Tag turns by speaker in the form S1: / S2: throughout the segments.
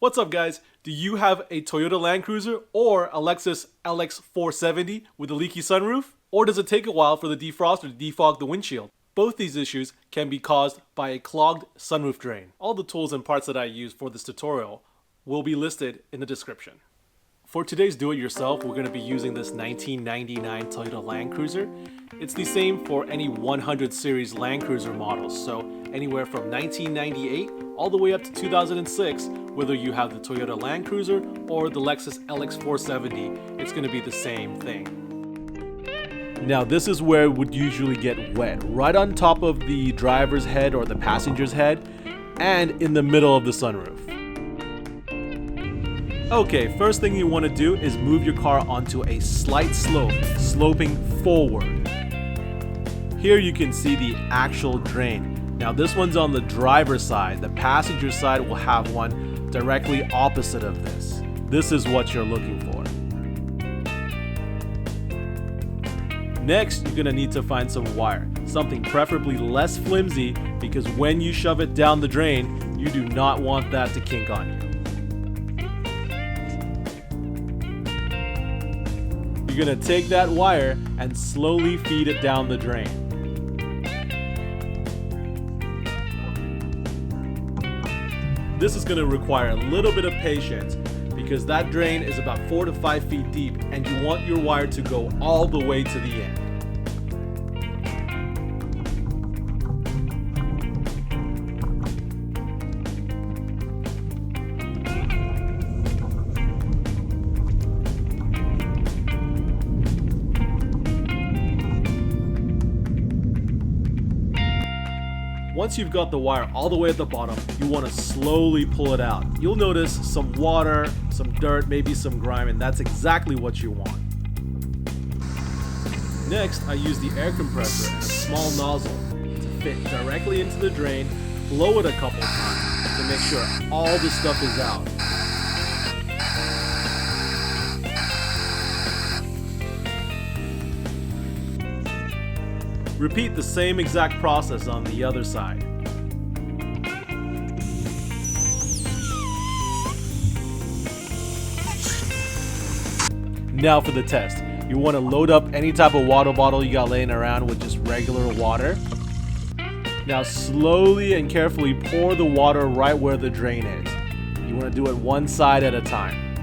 S1: What's up guys? Do you have a Toyota Land Cruiser or a Lexus LX470 with a leaky sunroof? Or does it take a while for the defroster to defog the windshield? Both these issues can be caused by a clogged sunroof drain. All the tools and parts that I use for this tutorial will be listed in the description. For today's do-it-yourself, we're going to be using this 1999 Toyota Land Cruiser. It's the same for any 100 series Land Cruiser models, so anywhere from 1998 all the way up to 2006, whether you have the Toyota Land Cruiser or the Lexus LX470, it's going to be the same thing. Now this is where it would usually get wet, right on top of the driver's head or the passenger's head, and in the middle of the sunroof. Okay, first thing you want to do is move your car onto a slight slope, sloping forward. Here you can see the actual drain. Now this one's on the driver's side. The passenger side will have one directly opposite of this. This is what you're looking for. Next, you're gonna need to find some wire, something preferably less flimsy, because when you shove it down the drain, you do not want that to kink on you. You're gonna take that wire and slowly feed it down the drain. This is gonna require a little bit of patience because that drain is about 4 to 5 feet deep and you want your wire to go all the way to the end. Once you've got the wire all the way at the bottom, you want to slowly pull it out. You'll notice some water, some dirt, maybe some grime, and that's exactly what you want. Next, I use the air compressor and a small nozzle to fit directly into the drain, blow it a couple times to make sure all the stuff is out. Repeat the same exact process on the other side. Now for the test. You want to load up any type of water bottle you got laying around with just regular water. Now slowly and carefully pour the water right where the drain is. You want to do it one side at a time.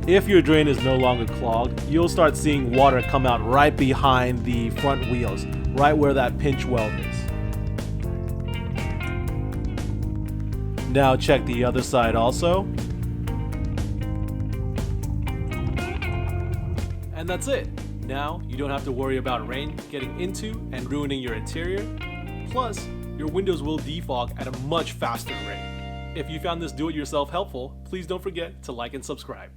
S1: If your drain is no longer clogged, you'll start seeing water come out right behind the front wheels, right where that pinch weld is. Now check the other side also. And that's it. Now you don't have to worry about rain getting into and ruining your interior. Plus, your windows will defog at a much faster rate. If you found this do-it-yourself helpful, please don't forget to like and subscribe.